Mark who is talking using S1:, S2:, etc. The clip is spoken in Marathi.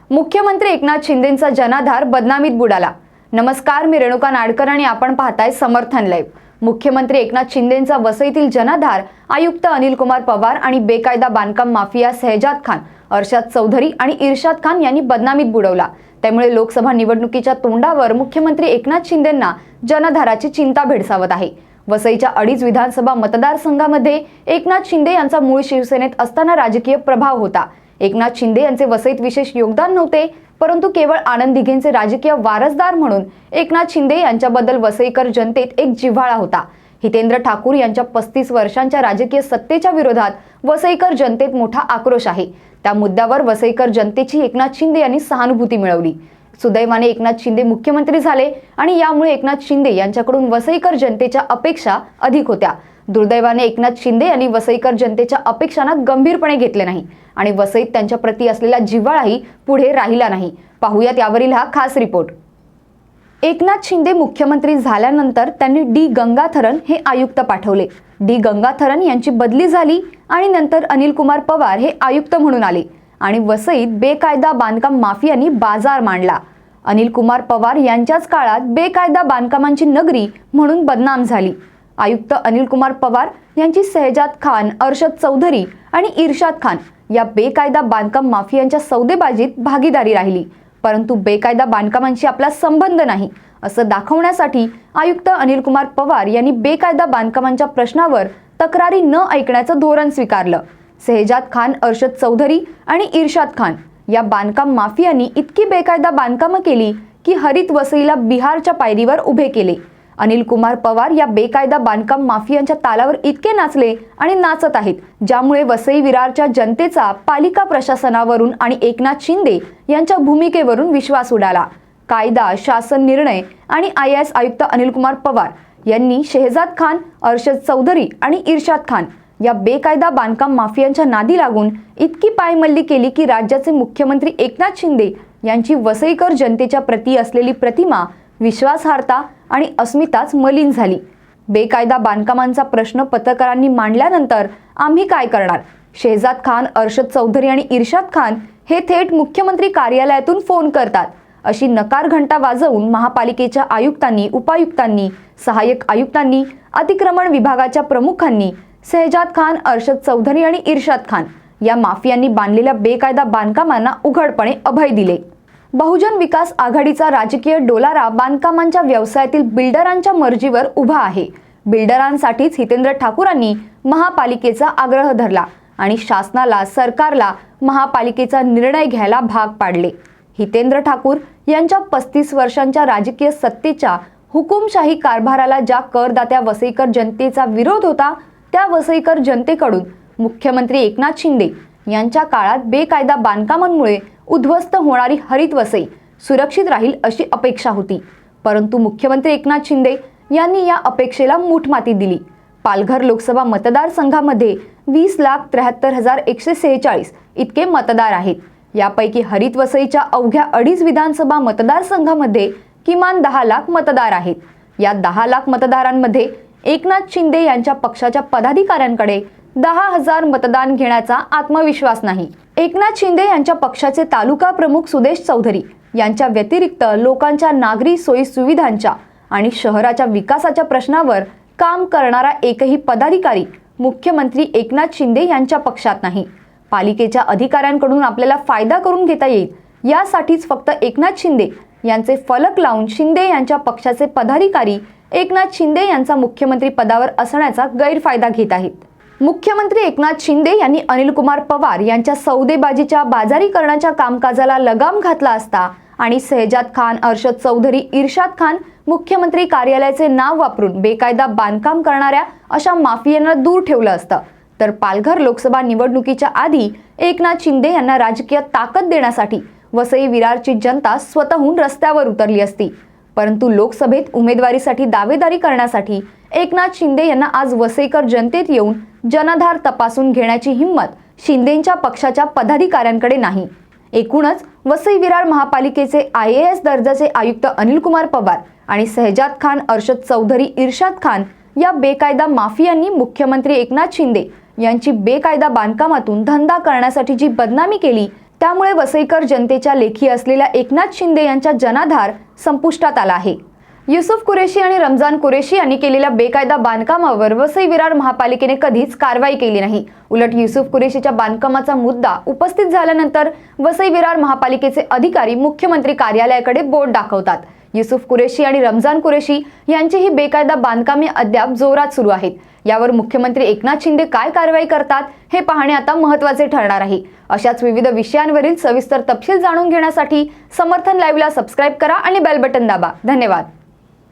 S1: मुख्यमंत्री एकनाथ शिंदेंचा जनाधार बदनामीत बुडाला। नमस्कार, मी रेणुका नाडकर आणि आपण पाहताय समर्थन लाईव्ह। मुख्यमंत्री एकनाथ शिंदेंचा वसईतील जनाधार आयुक्त अनिल कुमार पवार आणि बेकायदा बांधकाम माफिया शहजाद खान, अरशद चौधरी आणि इर्शाद खान यांनी बदनामीत बुडवला। त्यामुळे लोकसभा निवडणुकीच्या तोंडावर मुख्यमंत्री एकनाथ शिंदेंना जनाधाराची चिंता भेडसावत आहे। वसईच्या 2.5 विधानसभा मतदारसंघामध्ये एकनाथ शिंदे यांचा मूळ शिवसेनेत असताना राजकीय प्रभाव होता। एकनाथ शिंदे यांचे वसईत विशेष योगदान नव्हते, परंतु केवळ आनंद दिघेंचे राजकीय वारसदार म्हणून एकनाथ शिंदे यांच्याबद्दल वसईकर जनतेत एक जिव्हाळा होता। हितेंद्र ठाकूर यांच्या 35 वर्षांच्या राजकीय सत्तेच्या विरोधात वसईकर जनतेत मोठा आक्रोश आहे। त्या मुद्द्यावर वसईकर जनतेची एकनाथ शिंदे यांनी सहानुभूती मिळवली। सुदैवाने एकनाथ शिंदे मुख्यमंत्री झाले आणि यामुळे एकनाथ शिंदे यांच्याकडून वसईकर जनतेच्या अपेक्षा अधिक होत्या। दुर्दैवाने एकनाथ शिंदे यांनी वसईकर जनतेच्या अपेक्षांना गंभीरपणे घेतले नाही आणि वसईत त्यांच्या प्रती असलेला जिव्हाळाही पुढे राहिला नाही। पाहूयात यावरील हा खास रिपोर्ट। एकनाथ शिंदे मुख्यमंत्री झाल्यानंतर त्यांनी डी गंगाथरन हे आयुक्त पाठवले। डी गंगाथरन यांची बदली झाली आणि नंतर अनिल कुमार पवार हे आयुक्त म्हणून आले आणि वसईत बेकायदा बांधकाम माफियांनी बाजार मांडला। अनिल कुमार पवार यांच्याच काळात बेकायदा बांधकामांची नगरी म्हणून बदनाम झाली। आयुक्त अनिल कुमार पवार यांची शहजाद खान, अरशद चौधरी आणि इर्शाद खान या बेकायदा बांधकाम माफियांच्या सौदेबाजीत भागीदारी राहिली, परंतु बेकायदा बांधकामांशी आपला संबंध नाही असं दाखवण्यासाठी आयुक्त अनिल कुमार पवार यांनी बेकायदा बांधकामांच्या प्रश्नावर तक्रारी न ऐकण्याचं धोरण स्वीकारलं। शहजाद खान, अरशद चौधरी आणि इर्शाद खान या बांधकाम माफियांनी इतकी बेकायदा बांधकामं केली की हरित वसईला बिहारच्या पायरीवर उभे केले। अनिल कुमार पवार या बेकायदा बांधकाम माफियांच्या तालावर इतके नाचले आणि नाचत आहेत, ज्यामुळे वसई विरारच्या जनतेचा पालिका प्रशासनावरून आणि एकनाथ शिंदे यांच्या भूमिकेवरून विश्वास उडाला। कायदा, शासन निर्णय आणि IAS आयुक्त अनिल कुमार पवार यांनी शहजाद खान, अरशद चौधरी आणि इर्शाद खान या बेकायदा बांधकाम माफियांच्या नादी लागून इतकी पायमल्ली केली की राज्याचे मुख्यमंत्री एकनाथ शिंदे यांची वसईकर जनतेच्या प्रती असलेली प्रतिमा, विश्वासार्हता आणि अस्मिताच मलिन झाली। बेकायदा बांधकामांचा प्रश्न पत्रकारांनी मांडल्यानंतर आम्ही काय करणार? शहजाद खान, अरशद चौधरी आणि इर्शाद खान हे थेट मुख्यमंत्री कार्यालयातून फोन करतात अशी नकार घंटा वाजवून महापालिकेच्या आयुक्तांनी, उपायुक्तांनी, सहाय्यक आयुक्तांनी, अतिक्रमण विभागाच्या प्रमुखांनी शहजाद खान, अरशद चौधरी आणि इर्शाद खान या माफियांनी बांधलेल्या बेकायदा बांधकामांना उघडपणे अभय दिले। बहुजन विकास आघाडीचा राजकीय डोलारा बांधकामांच्या व्यवसायातील बिल्डरांच्या मर्जीवर उभा आहे। बिल्डरांसाठीच हितेंद्र ठाकूरांनी महापालिकेचा आग्रह धरला आणि शासनाला, सरकारला महापालिकेचा निर्णय घ्यायला भाग पाडले। हितेंद्र ठाकूर यांच्या 35 वर्षांच्या राजकीय सत्तेच्या हुकुमशाही कारभाराला ज्या करदात्या वसईकर जनतेचा विरोध होता, त्या वसईकर जनतेकडून मुख्यमंत्री एकनाथ शिंदे यांच्या काळात बेकायदा बांधकामांमुळे उद्ध्वस्त होणारी हरित वसई सुरक्षित राहील अशी अपेक्षा होती, परंतु मुख्यमंत्री एकनाथ शिंदे यांनी या अपेक्षेला मूठमाती दिली। पालघर लोकसभा मतदारसंघामध्ये 20,73,146 इतके मतदार आहेत। यापैकी हरित वसईच्या अवघ्या 2.5 विधानसभा मतदारसंघामध्ये किमान 10 लाख मतदार आहेत। या 10 लाख मतदारांमध्ये एकनाथ शिंदे यांच्या पक्षाच्या पदाधिकाऱ्यांकडे 10,000 मतदान घेण्याचा आत्मविश्वास नाही। एकनाथ शिंदे यांच्या पक्षाचे तालुका प्रमुख सुदेश चौधरी यांच्या व्यतिरिक्त लोकांच्या नागरी सोयी सुविधांच्या आणि शहराच्या विकासाच्या प्रश्नावर काम करणारा एकही पदाधिकारी मुख्यमंत्री एकनाथ शिंदे यांच्या पक्षात नाही। पालिकेच्या अधिकाऱ्यांकडून आपल्याला फायदा करून घेता येईल यासाठीच फक्त एकनाथ शिंदे यांचे फलक लावून शिंदे यांच्या पक्षाचे पदाधिकारी एकनाथ शिंदे यांचा मुख्यमंत्री पदावर असण्याचा गैरफायदा घेत आहेत। मुख्यमंत्री एकनाथ शिंदे यांनी अनिल कुमार पवार यांच्या सौदेबाजीच्या बाजारीकरणाच्या कामकाजाला लगाम घातला असता आणि शहजाद खान, अरशद चौधरी, इर्शाद खान मुख्यमंत्री कार्यालयाचे नाव वापरून बेकायदा बांधकाम करणाऱ्या अशा माफियांना दूर ठेवलं असतं, तर पालघर लोकसभा निवडणुकीच्या आधी एकनाथ शिंदे यांना राजकीय ताकद देण्यासाठी वसई विरारची जनता स्वतःहून रस्त्यावर उतरली असती। परंतु लोकसभेत उमेदवारीसाठी दावेदारी करण्यासाठी एकनाथ शिंदे यांना आज वसईकर जनतेत येऊन जनाधार तपासून घेण्याची हिंमत शिंदेंच्या पक्षाच्या पदाधिकाऱ्यांकडे नाही। एकूणच वसई विरार महापालिकेचे IAS दर्जाचे आयुक्त अनिल कुमार पवार आणि शहजाद खान, अरशद चौधरी, इर्शाद खान या बेकायदा माफियांनी मुख्यमंत्री एकनाथ शिंदे यांची बेकायदा बांधकामातून धंदा करण्यासाठी जी बदनामी केली त्यामुळे वसईकर जनतेच्या लेखी असलेल्या एकनाथ शिंदे यांचा जनाधार संपुष्टात आला आहे। युसुफ कुरेशी आणि रमजान कुरेशी यांनी केलेल्या बेकायदा बांधकामावर वसई विरार महापालिकेने कधीच कारवाई केली नाही। उलट युसुफ कुरेशीच्या बांधकामाचा मुद्दा उपस्थित झाल्यानंतर वसई विरार महापालिकेचे अधिकारी मुख्यमंत्री कार्यालयाकडे बोट दाखवतात। युसुफ कुरेशी आणि रमजान कुरेशी यांची ही बेकायदा बांधकामे अद्याप जोरात सुरू आहेत। यावर मुख्यमंत्री एकनाथ शिंदे काय कारवाई करतात हे पाहणे आता महत्त्वाचे ठरणार आहे। अशाच विविध विषयांवरील सविस्तर तपशील जाणून घेण्यासाठी समर्थन लाईव्हला सबस्क्राईब करा आणि बेल बटन दाबा। धन्यवाद।